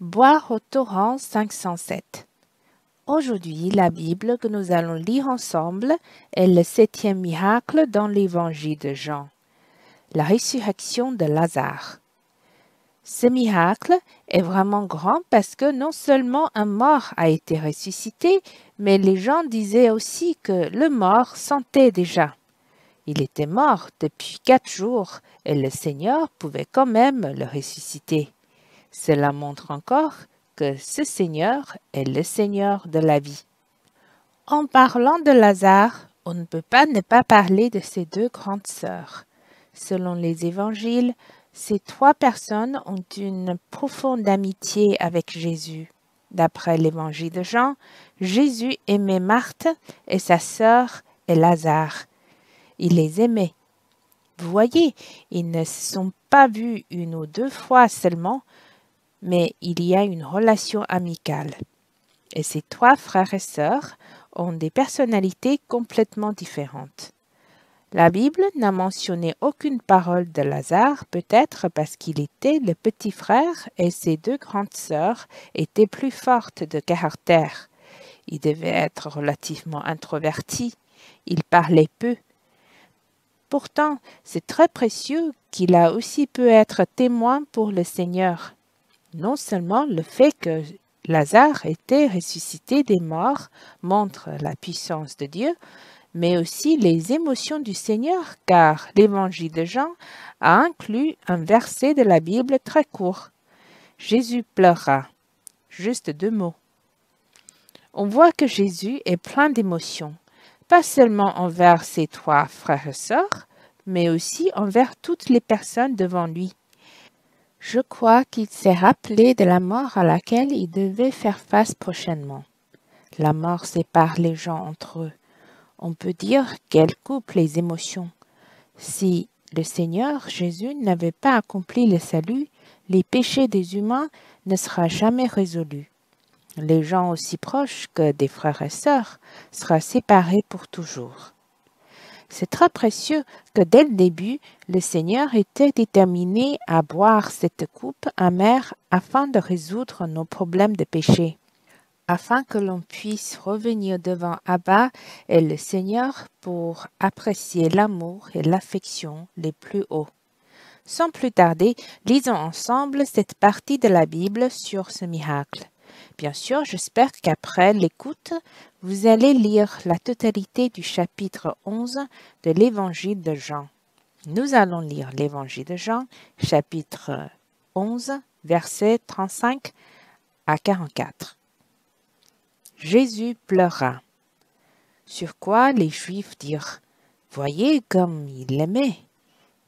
Boire au torrent 507. Aujourd'hui, la Bible que nous allons lire ensemble est le 7e miracle dans l'évangile de Jean, la résurrection de Lazare. Ce miracle est vraiment grand parce que non seulement un mort a été ressuscité, mais les gens disaient aussi que le mort sentait déjà. Il était mort depuis 4 jours et le Seigneur pouvait quand même le ressusciter. Cela montre encore que ce Seigneur est le Seigneur de la vie. En parlant de Lazare, on ne peut pas ne pas parler de ses 2 grandes sœurs. Selon les évangiles, ces 3 personnes ont une profonde amitié avec Jésus. D'après l'évangile de Jean, Jésus aimait Marthe et sa sœur et Lazare. Il les aimait. Vous voyez, ils ne se sont pas vus 1 ou 2 fois seulement, mais il y a une relation amicale. Et ces 3 frères et sœurs ont des personnalités complètement différentes. La Bible n'a mentionné aucune parole de Lazare, peut-être parce qu'il était le petit frère et ses 2 grandes sœurs étaient plus fortes de caractère. Il devait être relativement introverti, il parlait peu. Pourtant, c'est très précieux qu'il a aussi pu être témoin pour le Seigneur. Non seulement le fait que Lazare était ressuscité des morts montre la puissance de Dieu, mais aussi les émotions du Seigneur, car l'évangile de Jean a inclus un verset de la Bible très court. Jésus pleura. Juste 2 mots. On voit que Jésus est plein d'émotions, pas seulement envers ses 3 frères et sœurs, mais aussi envers toutes les personnes devant lui. Je crois qu'il s'est rappelé de la mort à laquelle il devait faire face prochainement. La mort sépare les gens entre eux. On peut dire qu'elle coupe les émotions. Si le Seigneur Jésus n'avait pas accompli le salut, les péchés des humains ne seraient jamais résolus. Les gens aussi proches que des frères et sœurs seraient séparés pour toujours. C'est très précieux que dès le début, le Seigneur était déterminé à boire cette coupe amère afin de résoudre nos problèmes de péché, afin que l'on puisse revenir devant Abba et le Seigneur pour apprécier l'amour et l'affection les plus hauts. Sans plus tarder, lisons ensemble cette partie de la Bible sur ce miracle. Bien sûr, j'espère qu'après l'écoute, vous allez lire la totalité du chapitre 11 de l'Évangile de Jean. Nous allons lire l'Évangile de Jean, chapitre 11, versets 35 à 44. Jésus pleura. Sur quoi les Juifs dirent « Voyez comme il l'aimait !»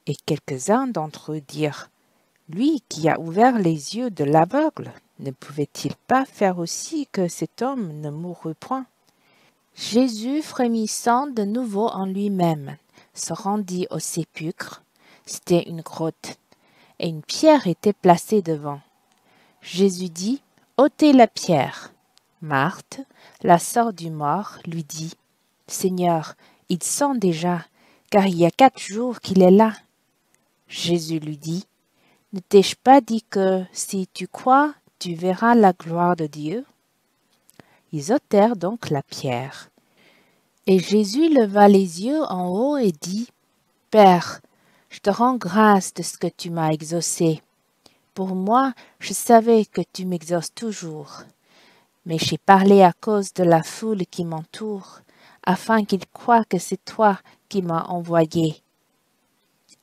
Et quelques-uns d'entre eux dirent « Lui qui a ouvert les yeux de l'aveugle, ne pouvait-il pas faire aussi que cet homme ne mourût point ?» Jésus, frémissant de nouveau en lui-même, se rendit au sépulcre. C'était une grotte, et une pierre était placée devant. Jésus dit « ôtez la pierre !» Marthe, la sœur du mort, lui dit « Seigneur, il sent déjà, car il y a 4 jours qu'il est là. » Jésus lui dit « Ne t'ai-je pas dit que, si tu crois, tu verras la gloire de Dieu ?» Ils ôtèrent donc la pierre. Et Jésus leva les yeux en haut et dit « Père, je te rends grâce de ce que tu m'as exaucé. Pour moi, je savais que tu m'exauces toujours. Mais j'ai parlé à cause de la foule qui m'entoure, afin qu'ils croient que c'est toi qui m'as envoyé. »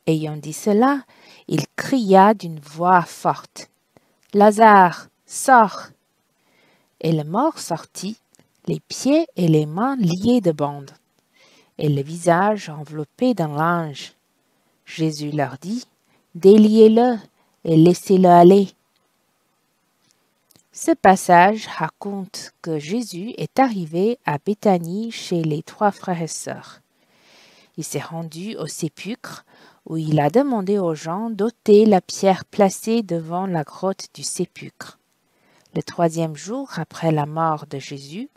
Ayant dit cela, il cria d'une voix forte « Lazare, sors !» Et le mort sortit, les pieds et les mains liés de bandes, et le visage enveloppé d'un linge. Jésus leur dit « Déliez-le et laissez-le aller. » Ce passage raconte que Jésus est arrivé à Béthanie chez les 3 frères et sœurs. Il s'est rendu au sépulcre où il a demandé aux gens d'ôter la pierre placée devant la grotte du sépulcre. Le 3e jour après la mort de Jésus,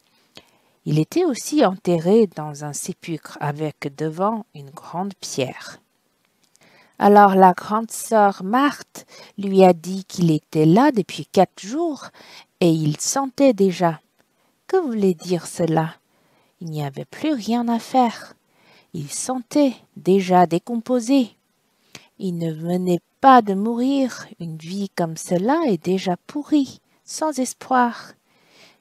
il était aussi enterré dans un sépulcre avec devant une grande pierre. Alors la grande sœur Marthe lui a dit qu'il était là depuis 4 jours et il sentait déjà. Que voulait dire cela? Il n'y avait plus rien à faire. Il sentait déjà décomposé. Il ne venait pas de mourir, une vie comme cela est déjà pourrie, sans espoir.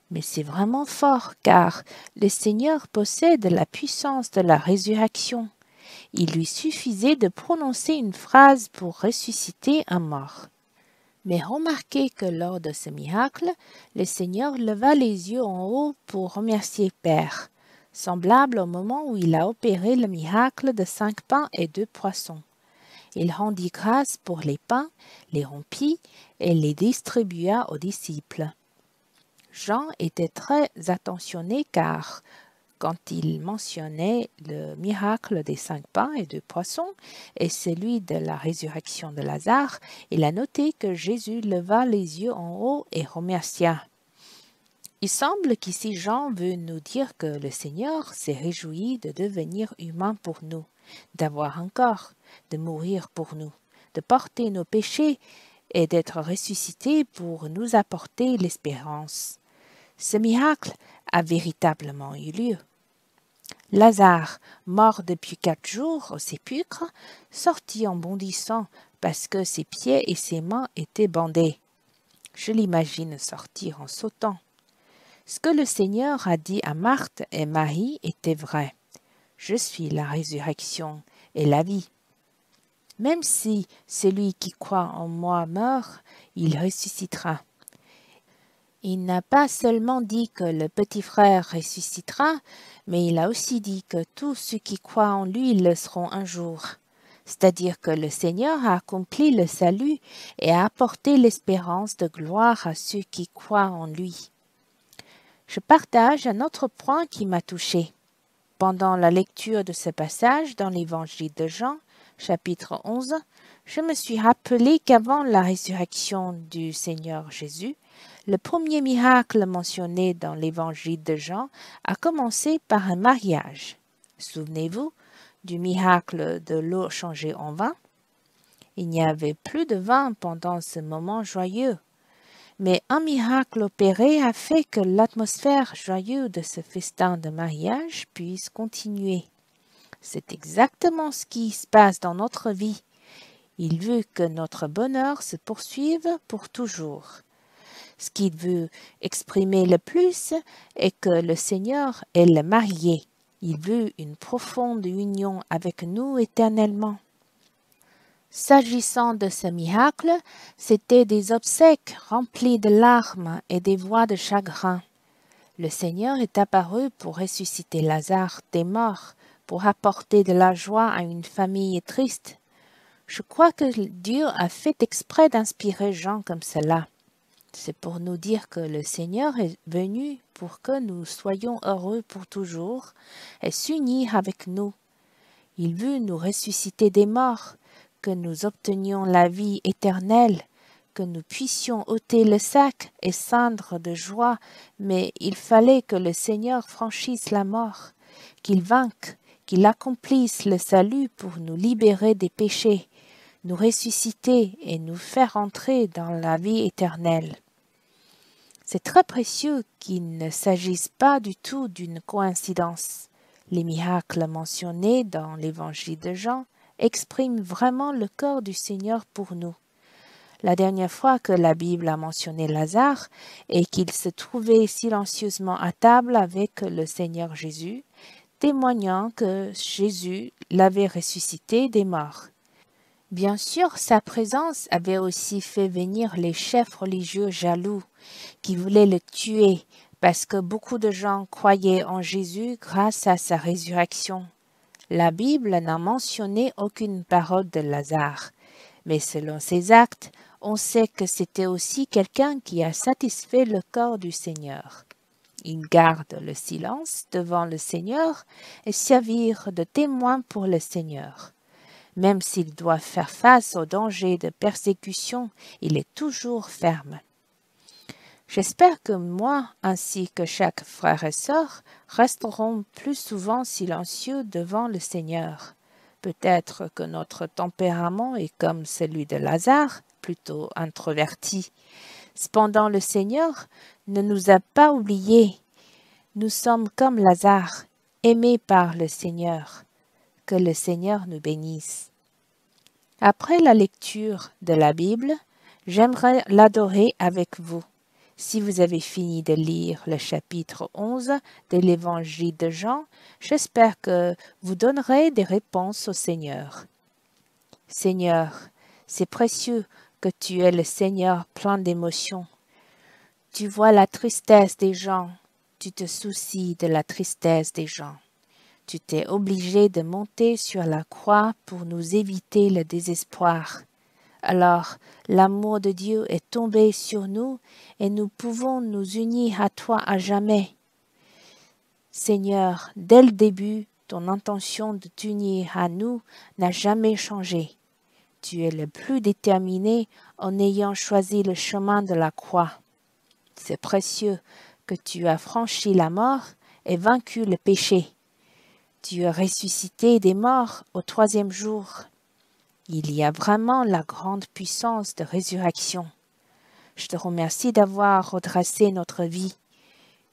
Mais c'est vraiment fort, car le Seigneur possède la puissance de la résurrection. Il lui suffisait de prononcer une phrase pour ressusciter un mort. Mais remarquez que lors de ce miracle, le Seigneur leva les yeux en haut pour remercier Père, semblable au moment où il a opéré le miracle de 5 pains et 2 poissons. Il rendit grâce pour les pains, les rompit et les distribua aux disciples. Jean était très attentionné car, quand il mentionnait le miracle des 5 pains et 2 poissons et celui de la résurrection de Lazare, il a noté que Jésus leva les yeux en haut et remercia. Il semble qu'ici Jean veut nous dire que le Seigneur s'est réjoui de devenir humain pour nous, d'avoir un corps, de mourir pour nous, de porter nos péchés et d'être ressuscité pour nous apporter l'espérance. Ce miracle a véritablement eu lieu. Lazare, mort depuis 4 jours au sépulcre, sortit en bondissant parce que ses pieds et ses mains étaient bandés. Je l'imagine sortir en sautant. Ce que le Seigneur a dit à Marthe et Marie était vrai. Je suis la résurrection et la vie. Même si celui qui croit en moi meurt, il ressuscitera. Il n'a pas seulement dit que le petit frère ressuscitera, mais il a aussi dit que tous ceux qui croient en lui le seront un jour. C'est-à-dire que le Seigneur a accompli le salut et a apporté l'espérance de gloire à ceux qui croient en lui. Je partage un autre point qui m'a touché. Pendant la lecture de ce passage dans l'Évangile de Jean, chapitre 11, je me suis rappelé qu'avant la résurrection du Seigneur Jésus, le premier miracle mentionné dans l'Évangile de Jean a commencé par un mariage. Souvenez-vous du miracle de l'eau changée en vin? Il n'y avait plus de vin pendant ce moment joyeux. Mais un miracle opéré a fait que l'atmosphère joyeuse de ce festin de mariage puisse continuer. C'est exactement ce qui se passe dans notre vie. Il veut que notre bonheur se poursuive pour toujours. Ce qu'il veut exprimer le plus est que le Seigneur est le marié. Il veut une profonde union avec nous éternellement. S'agissant de ce miracle, c'étaient des obsèques remplies de larmes et des voix de chagrin. Le Seigneur est apparu pour ressusciter Lazare des morts, pour apporter de la joie à une famille triste. Je crois que Dieu a fait exprès d'inspirer Jean comme cela. C'est pour nous dire que le Seigneur est venu pour que nous soyons heureux pour toujours et s'unir avec nous. Il veut nous ressusciter des morts, que nous obtenions la vie éternelle, que nous puissions ôter le sac et cendre de joie, mais il fallait que le Seigneur franchisse la mort, qu'il vainque, qu'il accomplisse le salut pour nous libérer des péchés, nous ressusciter et nous faire entrer dans la vie éternelle. C'est très précieux qu'il ne s'agisse pas du tout d'une coïncidence. Les miracles mentionnés dans l'Évangile de Jean expriment vraiment le corps du Seigneur pour nous. La dernière fois que la Bible a mentionné Lazare et qu'il se trouvait silencieusement à table avec le Seigneur Jésus, témoignant que Jésus l'avait ressuscité des morts. Bien sûr, sa présence avait aussi fait venir les chefs religieux jaloux qui voulaient le tuer parce que beaucoup de gens croyaient en Jésus grâce à sa résurrection. La Bible n'a mentionné aucune parole de Lazare, mais selon ses actes, on sait que c'était aussi quelqu'un qui a satisfait le corps du Seigneur. Il garde le silence devant le Seigneur et servir de témoin pour le Seigneur. Même s'il doit faire face au danger de persécution, il est toujours ferme. J'espère que moi, ainsi que chaque frère et sœur, resteront plus souvent silencieux devant le Seigneur, Peut-être que notre tempérament est comme celui de Lazare, plutôt introverti. Cependant, le Seigneur ne nous a pas oubliés. Nous sommes comme Lazare, aimés par le Seigneur. Que le Seigneur nous bénisse. Après la lecture de la Bible, j'aimerais l'adorer avec vous. Si vous avez fini de lire le chapitre 11 de l'Évangile de Jean, j'espère que vous donnerez des réponses au Seigneur. Seigneur, c'est précieux que tu es le Seigneur plein d'émotions. Tu vois la tristesse des gens, tu te soucies de la tristesse des gens. Tu t'es obligé de monter sur la croix pour nous éviter le désespoir. Alors, l'amour de Dieu est tombé sur nous et nous pouvons nous unir à toi à jamais. Seigneur, dès le début, ton intention de t'unir à nous n'a jamais changé. Tu es le plus déterminé en ayant choisi le chemin de la croix. C'est précieux que tu as franchi la mort et vaincu le péché. Tu as ressuscité des morts au 3e jour. Il y a vraiment la grande puissance de résurrection. Je te remercie d'avoir redressé notre vie,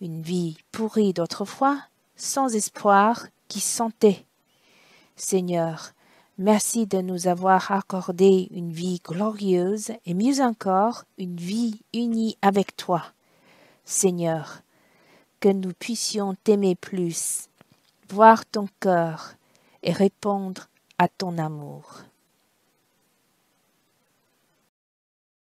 une vie pourrie d'autrefois, sans espoir, qui sentait. Seigneur, merci de nous avoir accordé une vie glorieuse et mieux encore, une vie unie avec toi. Seigneur, que nous puissions t'aimer plus, voir ton cœur et répondre à ton amour.